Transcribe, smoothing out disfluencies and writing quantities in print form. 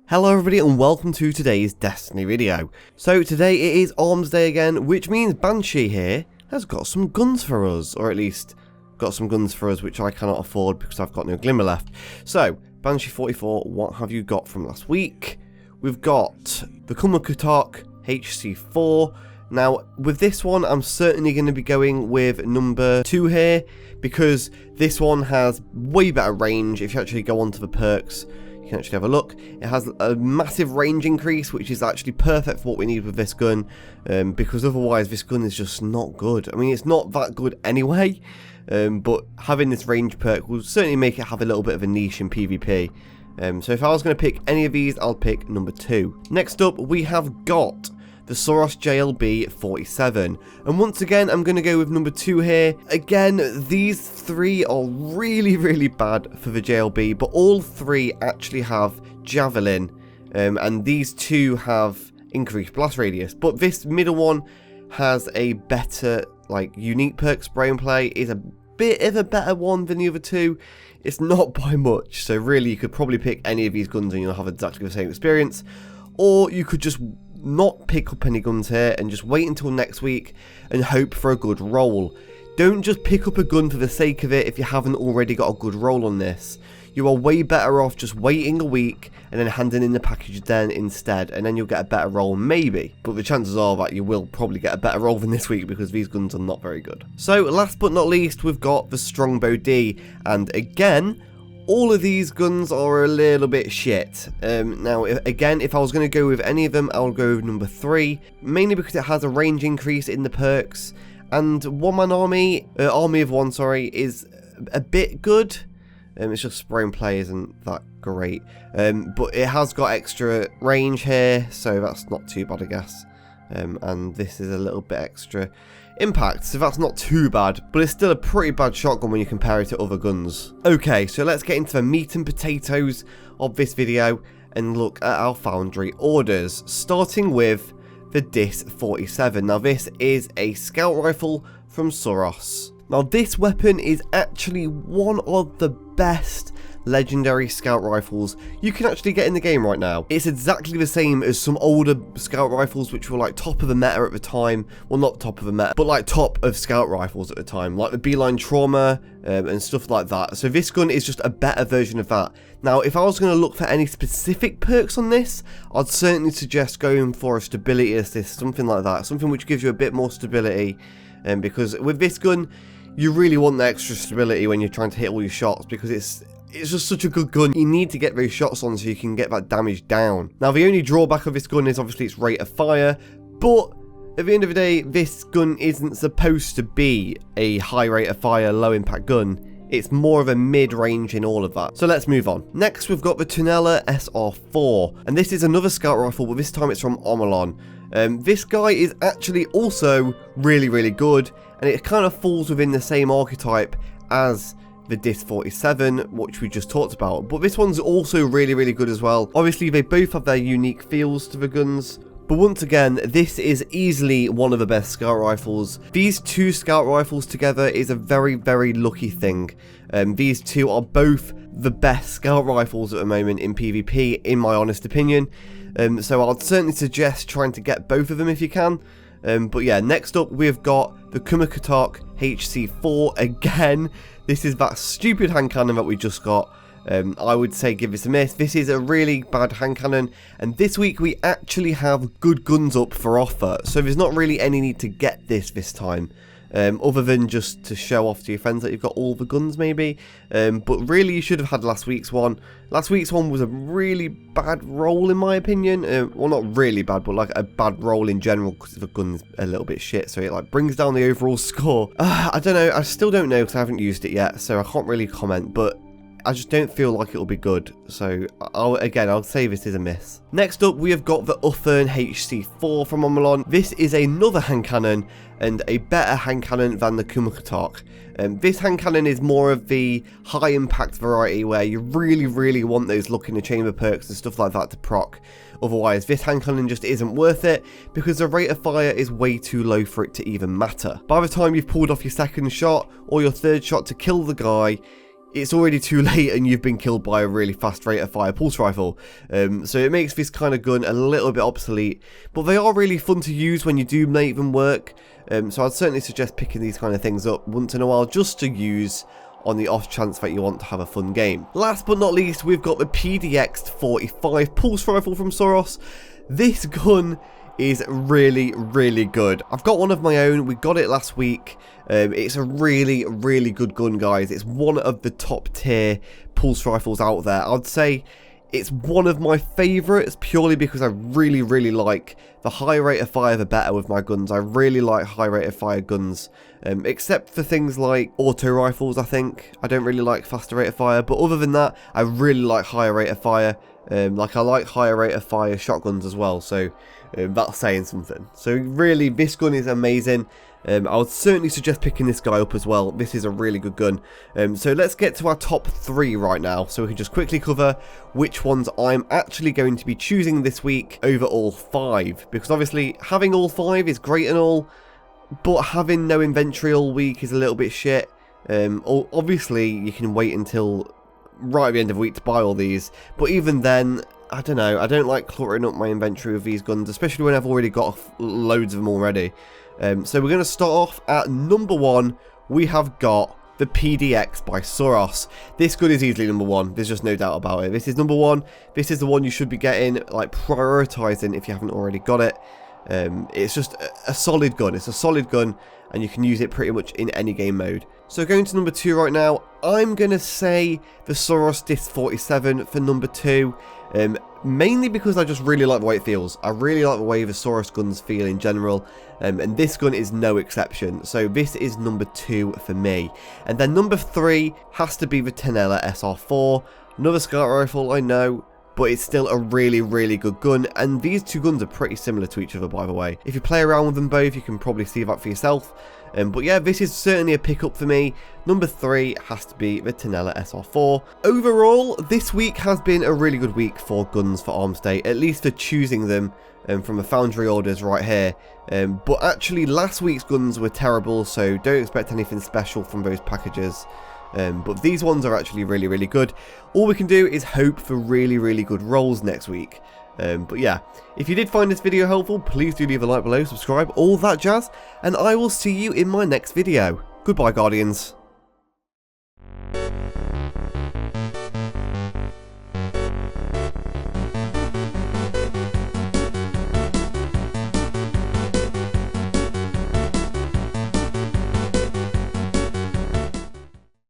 Hello everybody and welcome to today's Destiny video. So today it is Armsday again, which means Banshee here has got some guns for us, or at least got some guns for us which I cannot afford because I've got no glimmer left. So, Banshee 44, what have you got from last week? We've got the Kumakutak HC4. Now, with this one, I'm certainly going to be going with number 2 here, because this one has way better range. If you actually go onto the perks, you can actually have a look. It has a massive range increase, which is actually perfect for what we need with this gun, because otherwise this gun is just not good. I mean, it's not that good anyway, but having this range perk will certainly make it have a little bit of a niche in PvP. So if I was going to pick any of these, I'll pick number 2. Next up, we have got the Soros JLB 47, and once again I'm going to go with number 2 here. Again, these 3 are really bad for the JLB, but all 3 actually have Javelin, and these 2 have increased blast radius, but this middle one has a better, like, unique perk. Spray and play is a bit of a better one than the other 2. It's not by much, so really you could probably pick any of these guns and you'll have exactly the same experience, or you could just not pick up any guns here and just wait until next week and hope for a good roll. Don't just pick up a gun for the sake of it if you haven't already got a good roll on this. You are way better off just waiting a week and then handing in the package then instead, and then you'll get a better roll maybe. But the chances are that you will probably get a better roll than this week because these guns are not very good. So last but not least, we've got the Strongbow D, and again, all of these guns are a little bit shit. Now, again, if I was going to go with any of them, I'll go with number 3, mainly because it has a range increase in the perks, and one-man army of one, sorry, is a bit good. It's just spray and play isn't that great, but it has got extra range here, so that's not too bad, I guess. And this is a little bit extra impact, so that's not too bad, but it's still a pretty bad shotgun when you compare it to other guns. Okay, so let's get into the meat and potatoes of this video and look at our foundry orders, starting with the Dis 47. Now this is a scout rifle from Soros. Now this weapon is actually one of the best legendary scout rifles you can actually get in the game right now. It's exactly the same as some older scout rifles which were like top of the meta at the time. Well, not top of the meta, but like top of scout rifles at the time, like the Beeline Trauma and stuff like that. So this gun is just a better version of that. Now, if I was going to look for any specific perks on this, I'd certainly suggest going for a stability assist, something like that, something which gives you a bit more stability, because with this gun you really want the extra stability when you're trying to hit all your shots, because it's just such a good gun. You need to get those shots on so you can get that damage down. Now, the only drawback of this gun is obviously its rate of fire, but at the end of the day, this gun isn't supposed to be a high rate of fire, low impact gun. It's more of a mid-range in all of that. So let's move on. Next, we've got the Tunela SR4, and this is another scout rifle, but this time it's from Omolon. This guy is actually also really good, and it kind of falls within the same archetype as the Dis 47, which we just talked about, but this one's also really good as well. Obviously, they both have their unique feels to the guns, but once again, this is easily one of the best scout rifles. These 2 scout rifles together is a very lucky thing. These 2 are both the best scout rifles at the moment in PvP, in my honest opinion. So I'd certainly suggest trying to get both of them if you can. But yeah, next up we've got the Kumakutak HC4 again. This is that stupid hand cannon that we just got. I would say give this a miss. This is a really bad hand cannon, and this week we actually have good guns up for offer, so there's not really any need to get this time, other than just to show off to your friends that you've got all the guns maybe. But really you should have had last week's one. Last week's one was a really bad roll in my opinion. Well, not really bad, but like a bad roll in general, because the gun's a little bit shit, so it like brings down the overall score. I don't know, I still don't know because I haven't used it yet, so I can't really comment, but I just don't feel like it'll be good, so I'll say this is a miss. Next up, we have got the Uthern HC4 from Omolon. This is another hand cannon, and a better hand cannon than the Kumakutak. This hand cannon is more of the high impact variety where you really want those look in the chamber perks and stuff like that to proc. Otherwise, this hand cannon just isn't worth it because the rate of fire is way too low for it to even matter. By the time you've pulled off your second shot or your third shot to kill the guy, it's already too late and you've been killed by a really fast rate of fire pulse rifle. So it makes this kind of gun a little bit obsolete, but they are really fun to use when you do make them work. So I'd certainly suggest picking these kind of things up once in a while just to use on the off chance that you want to have a fun game. Last but not least, we've got the PDX-45 pulse rifle from Soros. This gun is really, really good. I've got one of my own. We got it last week. It's a really, really good gun, guys. It's one of the top tier pulse rifles out there. I'd say it's one of my favourites purely because I really, really like the high rate of fire, the better with my guns. I really like high rate of fire guns, except for things like auto rifles, I think. I don't really like faster rate of fire, but other than that, I really like higher rate of fire. Like I like higher rate of fire shotguns as well, so that's saying something. So really, this gun is amazing. I would certainly suggest picking this guy up as well. This is a really good gun. So let's get to our top 3 right now, so we can just quickly cover which ones I'm actually going to be choosing this week over all 5. Because obviously, having all 5 is great and all, but having no inventory all week is a little bit shit. Obviously, you can wait until right at the end of the week to buy all these, but even then, I don't know, I don't like cluttering up my inventory with these guns, especially when I've already got loads of them already. So we're going to start off at number 1. We have got the PDX by Soros. This gun is easily number 1, there's just no doubt about it. This is number 1, this is the one you should be getting, like prioritising if you haven't already got it. It's just a solid gun, it's a solid gun, and you can use it pretty much in any game mode. So going to number 2 right now, I'm going to say the Soros Disc 47 for number 2. Mainly because I just really like the way it feels. I really like the way the Soros guns feel in general, and this gun is no exception. So this is number 2 for me. And then number 3 has to be the Tenella SR4. Another scout rifle, I know, but it's still a really, really good gun, and these two guns are pretty similar to each other, by the way. If you play around with them both, you can probably see that for yourself. But yeah, this is certainly a pickup for me. Number 3 has to be the Tenella SR4. Overall, this week has been a really good week for guns for Armsday, at least for choosing them from the foundry orders right here. But actually, last week's guns were terrible, so don't expect anything special from those packages. But these ones are actually really, really good. All we can do is hope for really, really good rolls next week. But yeah, if you did find this video helpful, please do leave a like below, subscribe, all that jazz, and I will see you in my next video. Goodbye, Guardians.